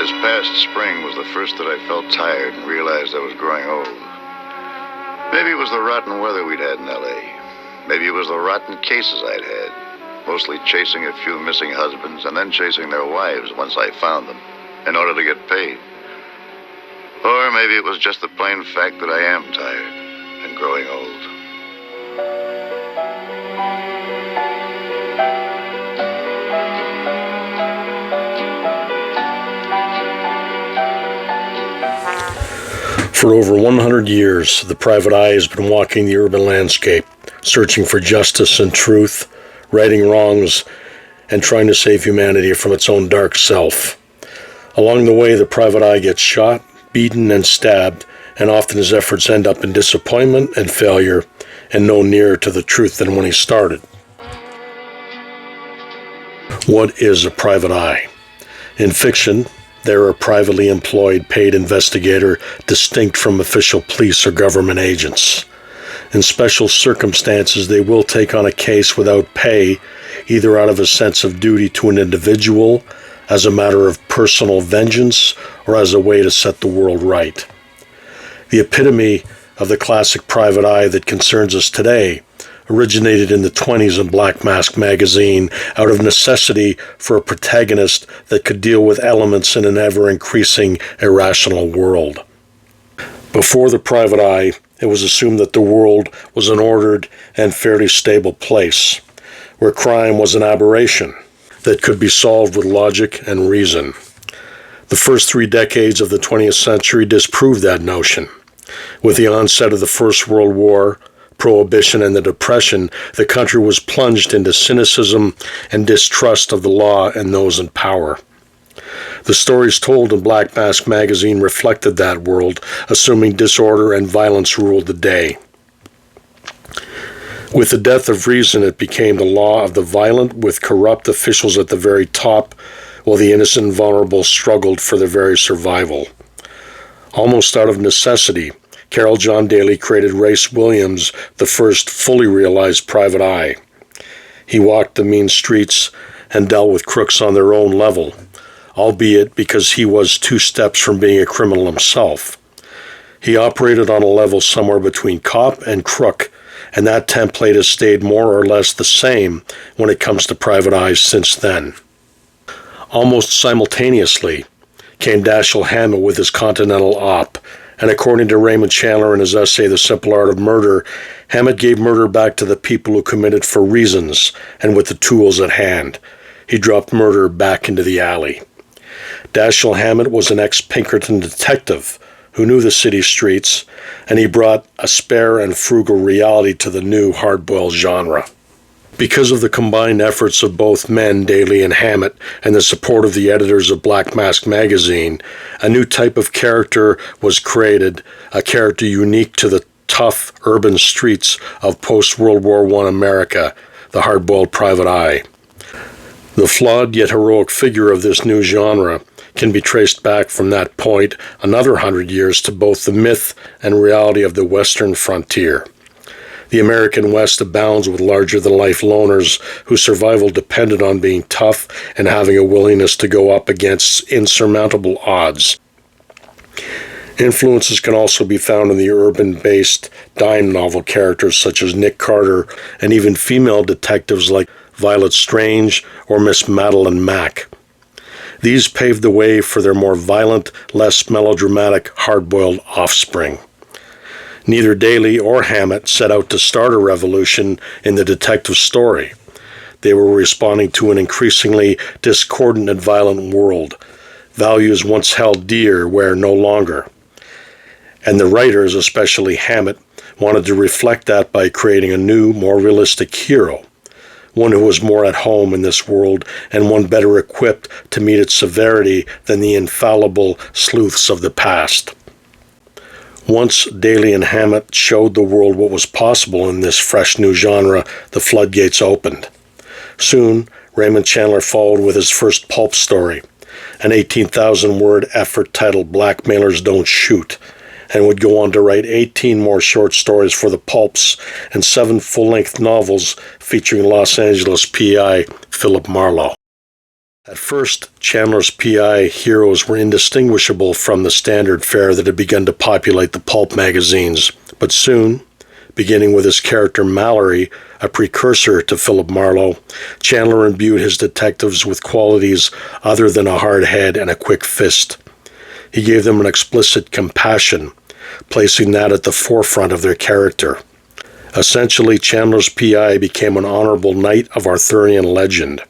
This past spring was the first that I felt tired and realized I was growing old. Maybe it was the rotten weather we'd had in L.A. Maybe it was the rotten cases I'd had, mostly chasing a few missing husbands and then chasing their wives once I found them, in order to get paid. Or maybe it was just the plain fact that I am tired and growing old. For over 100 years, the private eye has been walking the urban landscape, searching for justice and truth, righting wrongs, and trying to save humanity from its own dark self. Along the way, the private eye gets shot, beaten, and stabbed, and often his efforts end up in disappointment and failure, and no nearer to the truth than when he started. What is a private eye? In fiction, they're a privately employed paid investigator distinct from official police or government agents. In special circumstances, they will take on a case without pay, either out of a sense of duty to an individual, as a matter of personal vengeance, or as a way to set the world right. The epitome of the classic private eye that concerns us today originated in the 1920s in Black Mask magazine out of necessity for a protagonist that could deal with elements in an ever-increasing irrational world. Before the private eye, it was assumed that the world was an ordered and fairly stable place, where crime was an aberration that could be solved with logic and reason. The first 3 decades of the 20th century disproved that notion. With the onset of the First World War, Prohibition, and the Depression, the country was plunged into cynicism and distrust of the law and those in power. The stories told in Black Mask magazine reflected that world, assuming disorder and violence ruled the day. With the death of reason, it became the law of the violent, with corrupt officials at the very top, while the innocent and vulnerable struggled for their very survival. Almost out of necessity, Carol John Daly created Race Williams, the first fully realized private eye. He walked the mean streets and dealt with crooks on their own level, albeit because he was 2 steps from being a criminal himself. He operated on a level somewhere between cop and crook, and that template has stayed more or less the same when it comes to private eyes since then. Almost simultaneously came Dashiell Hammett with his Continental Op, and according to Raymond Chandler in his essay The Simple Art of Murder, Hammett gave murder back to the people who committed for reasons and with the tools at hand. He dropped murder back into the alley. Dashiell Hammett was an ex-Pinkerton detective who knew the city streets, and he brought a spare and frugal reality to the new hard-boiled genre. Because of the combined efforts of both men, Daly and Hammett, and the support of the editors of Black Mask magazine, a new type of character was created, a character unique to the tough urban streets of post-World War I America, the hard-boiled private eye. The flawed yet heroic figure of this new genre can be traced back from that point another 100 years to both the myth and reality of the Western frontier. The American West abounds with larger-than-life loners whose survival depended on being tough and having a willingness to go up against insurmountable odds. Influences can also be found in the urban-based dime novel characters such as Nick Carter and even female detectives like Violet Strange or Miss Madeline Mack. These paved the way for their more violent, less melodramatic, hard-boiled offspring. Neither Daly or Hammett set out to start a revolution in the detective story. They were responding to an increasingly discordant and violent world. Values once held dear were no longer. And the writers, especially Hammett, wanted to reflect that by creating a new, more realistic hero, one who was more at home in this world and one better equipped to meet its severity than the infallible sleuths of the past. Once Daly and Hammett showed the world what was possible in this fresh new genre, the floodgates opened. Soon, Raymond Chandler followed with his first pulp story, an 18,000-word effort titled Blackmailers Don't Shoot, and would go on to write 18 more short stories for the pulps and 7 full-length novels featuring Los Angeles PI Philip Marlowe. At first, Chandler's PI heroes were indistinguishable from the standard fare that had begun to populate the pulp magazines, but soon, beginning with his character Mallory, a precursor to Philip Marlowe, Chandler imbued his detectives with qualities other than a hard head and a quick fist. He gave them an explicit compassion, placing that at the forefront of their character. Essentially, Chandler's PI became an honorable knight of Arthurian legend,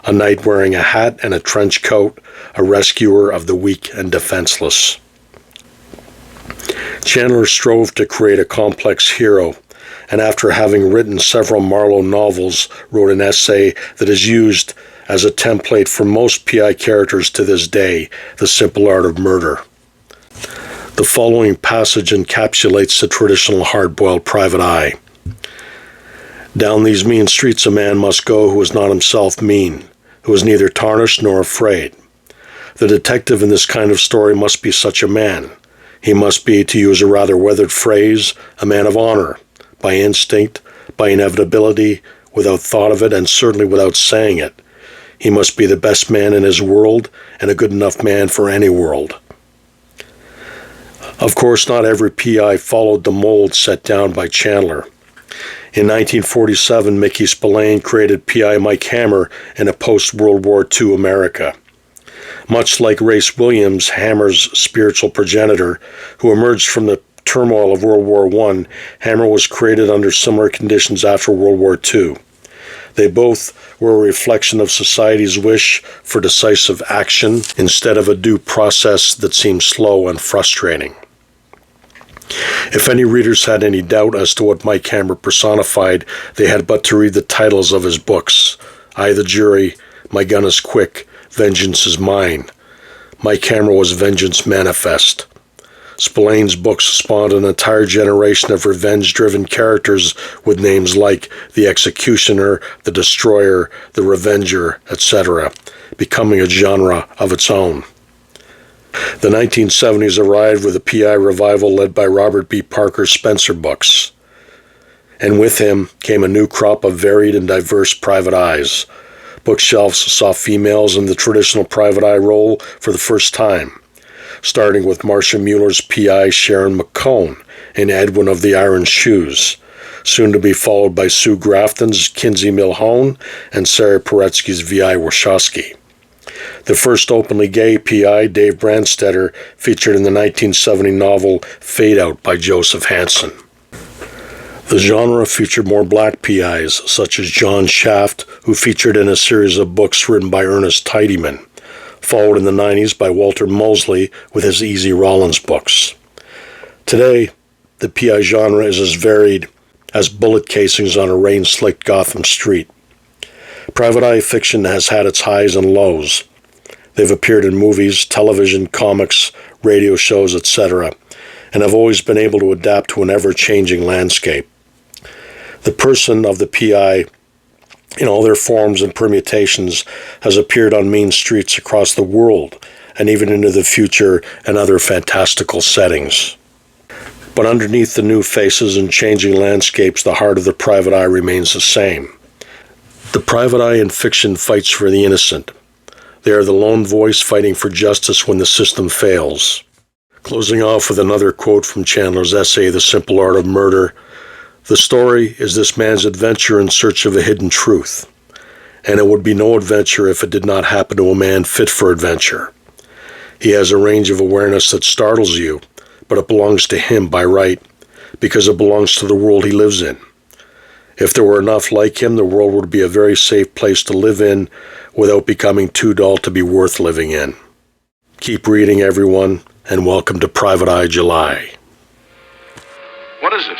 a knight wearing a hat and a trench coat, a rescuer of the weak and defenseless. Chandler strove to create a complex hero, and after having written several Marlowe novels, wrote an essay that is used as a template for most PI characters to this day, The Simple Art of Murder. The following passage encapsulates the traditional hard-boiled private eye. Down these mean streets a man must go who is not himself mean, who is neither tarnished nor afraid. The detective in this kind of story must be such a man. He must be, to use a rather weathered phrase, a man of honor, by instinct, by inevitability, without thought of it, and certainly without saying it. He must be the best man in his world and a good enough man for any world. Of course, not every PI followed the mold set down by Chandler. In 1947, Mickey Spillane created PI Mike Hammer in a post-World War II America. Much like Race Williams, Hammer's spiritual progenitor, who emerged from the turmoil of World War I, Hammer was created under similar conditions after World War II. They both were a reflection of society's wish for decisive action instead of a due process that seemed slow and frustrating. If any readers had any doubt as to what Mike Hammer personified, they had but to read the titles of his books: I the Jury, My Gun is Quick, Vengeance is Mine. Mike Hammer was vengeance manifest. Spillane's books spawned an entire generation of revenge-driven characters with names like the Executioner, the Destroyer, the Revenger, etc., becoming a genre of its own. The 1970s arrived with a PI revival led by Robert B. Parker's Spencer books. And with him came a new crop of varied and diverse private eyes. Bookshelves saw females in the traditional private eye role for the first time, starting with Marcia Mueller's PI Sharon McCone in Edwin of the Iron Shoes, soon to be followed by Sue Grafton's Kinsey Milhone and Sarah Paretsky's V.I. Warshawski. The first openly gay PI, Dave Brandstetter, featured in the 1970 novel Fade Out by Joseph Hansen. The genre featured more black PIs, such as John Shaft, who featured in a series of books written by Ernest Tidyman, followed in the 90s by Walter Mosley with his Easy Rollins books. Today, the PI genre is as varied as bullet casings on a rain-slicked Gotham street. Private eye fiction has had its highs and lows. They've appeared in movies, television, comics, radio shows, etc., and have always been able to adapt to an ever-changing landscape. The person of the PI, in all their forms and permutations, has appeared on mean streets across the world, and even into the future and other fantastical settings. But underneath the new faces and changing landscapes, the heart of the private eye remains the same. The private eye in fiction fights for the innocent. They are the lone voice fighting for justice when the system fails. Closing off with another quote from Chandler's essay, The Simple Art of Murder, "The story is this man's adventure in search of a hidden truth, and it would be no adventure if it did not happen to a man fit for adventure. He has a range of awareness that startles you, but it belongs to him by right, because it belongs to the world he lives in. If there were enough like him, the world would be a very safe place to live in without becoming too dull to be worth living in." Keep reading, everyone, and welcome to Private Eye July. What is it?